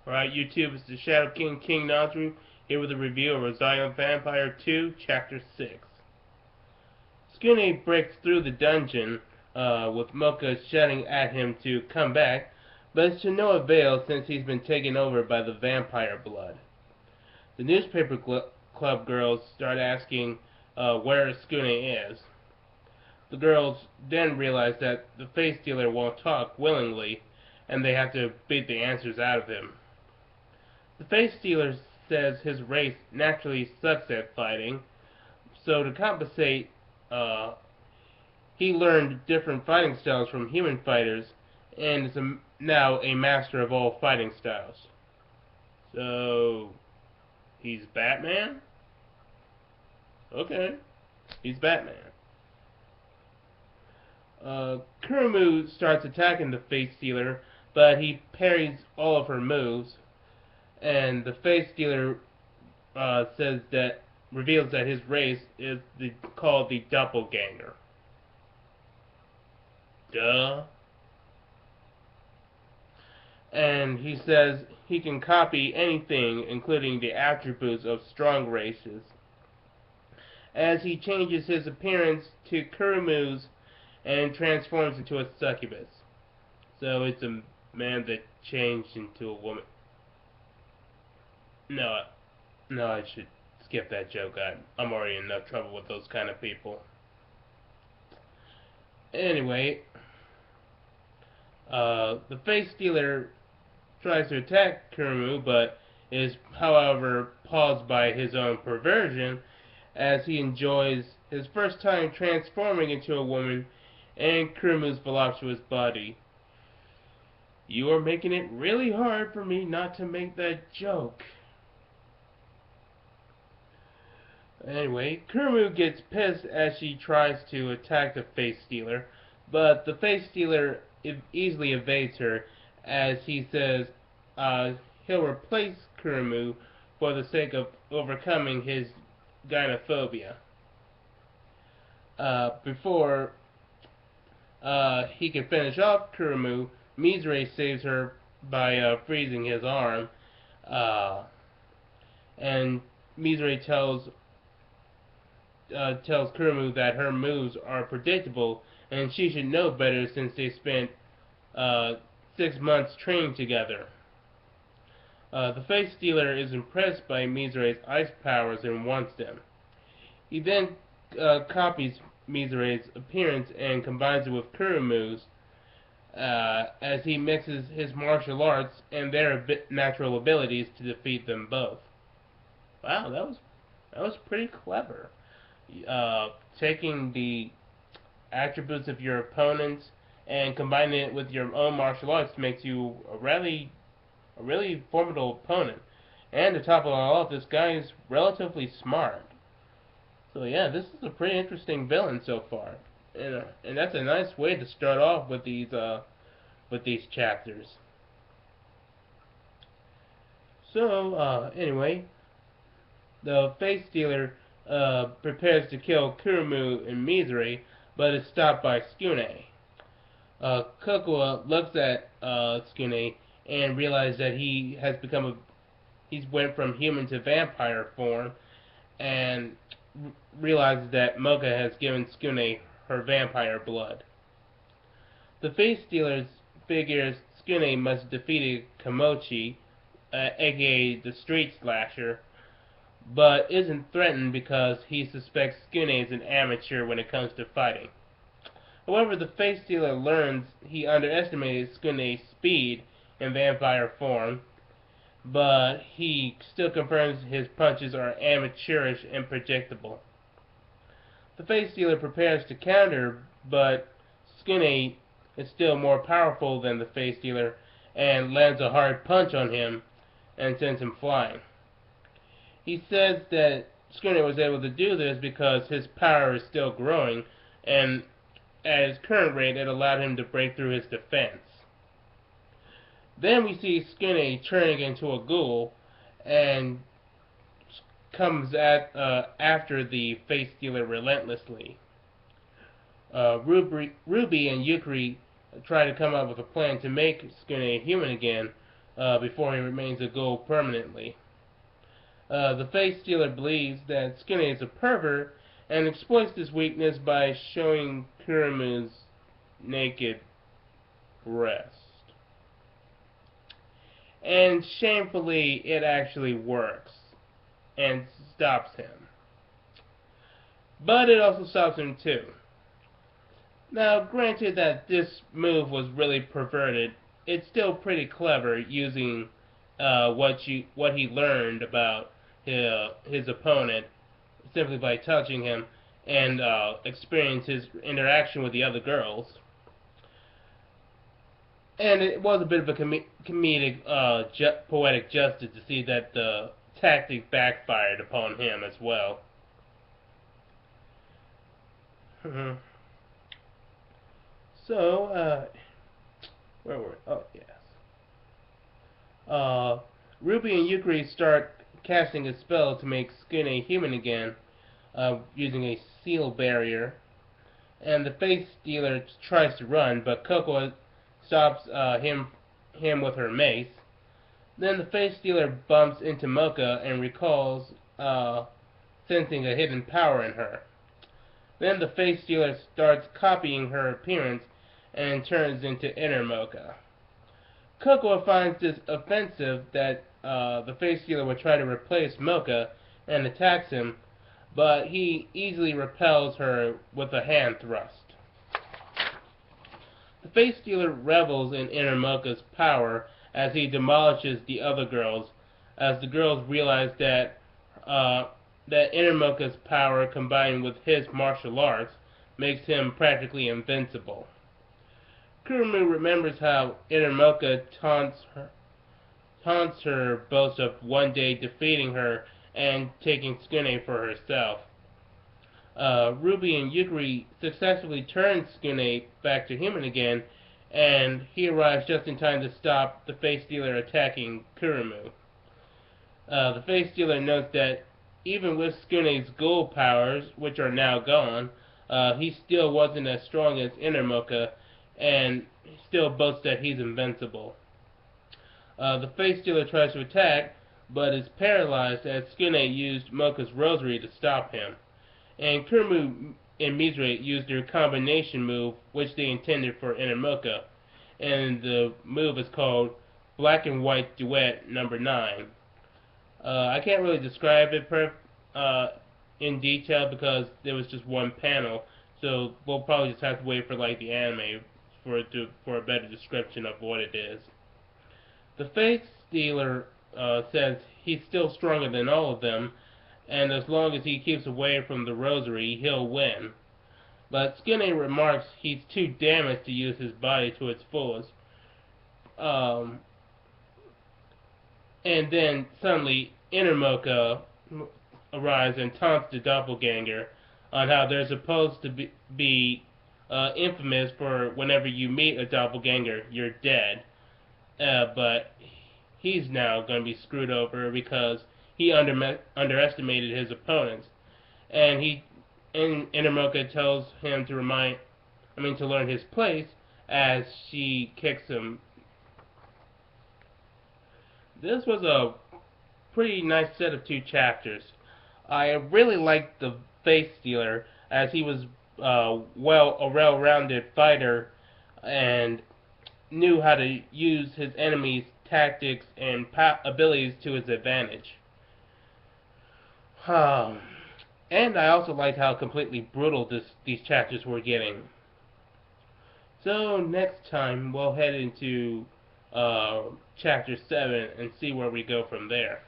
Alright, YouTube, it's the Shadow King, King Nazru, here with a review of Rosario Vampire 2, Chapter 6. Skune breaks through the dungeon, with Mocha shouting at him to come back, but it's to no avail since he's been taken over by the vampire blood. The newspaper club girls start asking where Skune is. The girls then realize that the face dealer won't talk willingly, and they have to beat the answers out of him. The face dealer says his race naturally sucks at fighting, so to compensate, he learned different fighting styles from human fighters and is now a master of all fighting styles. So, he's Batman? Okay, he's Batman. Kurumu starts attacking the face dealer, but he parries all of her moves. And the face dealer reveals that his race is called the Doppelganger. Duh. And he says he can copy anything, including the attributes of strong races, as he changes his appearance to Kurumu's and transforms into a succubus. So it's a man that changed into a woman. No, I should skip that joke. I'm already in enough trouble with those kind of people. Anyway, the face dealer tries to attack Kurumu, but is, however, paused by his own perversion, as he enjoys his first time transforming into a woman and Kurumu's voluptuous body. You are making it really hard for me not to make that joke. Anyway, Kurumu gets pissed as she tries to attack the face stealer, but the face stealer easily evades her, as he says he'll replace Kurumu for the sake of overcoming his gynophobia. Before he can finish off Kurumu, Mizore saves her by freezing his arm, and Mizore tells Kurumu that her moves are predictable and she should know better since they spent 6 months training together. The face stealer is impressed by Mizore's ice powers and wants them. He then copies Mizore's appearance and combines it with Kurumu's, as he mixes his martial arts and their natural abilities to defeat them both. Wow, that was pretty clever. Taking the attributes of your opponents and combining it with your own martial arts makes you a really formidable opponent. And to top it all off, this guy is relatively smart. So yeah, this is a pretty interesting villain so far, and that's a nice way to start off with these chapters. So anyway, the face dealer prepares to kill Kurumu and Mizore, but is stopped by Skune. Kokua looks at Skune and realizes that he's went from human to vampire form, and realizes that Mocha has given Skune her vampire blood. The face dealer figures Skune must defeat Kamochi, aka the street slasher, but isn't threatened because he suspects Skune is an amateur when it comes to fighting. However, the face dealer learns he underestimated Skune's speed in vampire form, but he still confirms his punches are amateurish and predictable. The face dealer prepares to counter, but Skune is still more powerful than the face dealer and lands a hard punch on him and sends him flying. He says that Skune was able to do this because his power is still growing, and at his current rate it allowed him to break through his defense. Then we see Skune turning into a ghoul and comes after the face dealer relentlessly. Ruby and Yukari try to come up with a plan to make Skune human again, before he remains a ghoul permanently. The face stealer believes that Skune is a pervert and exploits this weakness by showing Kurumu's naked breast. And shamefully, it actually works and stops him. But it also stops him too. Now, granted that this move was really perverted, it's still pretty clever using what he learned about his opponent simply by touching him and experience his interaction with the other girls. And it was a bit of a comedic, poetic justice to see that the tactic backfired upon him as well. So, where were we? Oh, yes. Ruby and Yukari start casting a spell to make Skune human again, using a seal barrier. And the face stealer tries to run, but Coco stops him with her mace. Then the face stealer bumps into Mocha and recalls sensing a hidden power in her. Then the face stealer starts copying her appearance and turns into inner Mocha. Coco finds this offensive that the face stealer would try to replace Mocha and attacks him, but he easily repels her with a hand thrust. The face stealer revels in inner Mocha's power as he demolishes the other girls, as the girls realize that inner Mocha's power combined with his martial arts makes him practically invincible. Kurumu remembers how inner Mocha taunts her boast of one day defeating her and taking Skune for herself. Ruby and Yukari successfully turn Skune back to human again, and he arrives just in time to stop the face stealer attacking Kurumu. The face stealer notes that even with Skune's ghoul powers, which are now gone, he still wasn't as strong as inner Mocha, and still boasts that he's invincible. The face stealer tries to attack, but is paralyzed as Skune used Mocha's rosary to stop him. And Kurumu and Mizore used their combination move, which they intended for inner Mocha. And the move is called Black and White Duet number 9. I can't really describe it in detail because there was just one panel, so we'll probably just have to wait for like the anime for a better description of what it is. The face stealer says he's still stronger than all of them, and as long as he keeps away from the rosary, he'll win. But Skune remarks he's too damaged to use his body to its fullest. And then suddenly, inner Mocha arrives and taunts the doppelganger on how they're supposed to be infamous for whenever you meet a doppelganger, you're dead. But he's now going to be screwed over because he underestimated his opponents, and inner Mocha tells him to learn his place as she kicks him. This was a pretty nice set of 2 chapters. I really liked the face stealer as he was a well-rounded fighter and knew how to use his enemy's tactics and abilities to his advantage. And I also liked how completely brutal these chapters were getting. So next time we'll head into Chapter 7 and see where we go from there.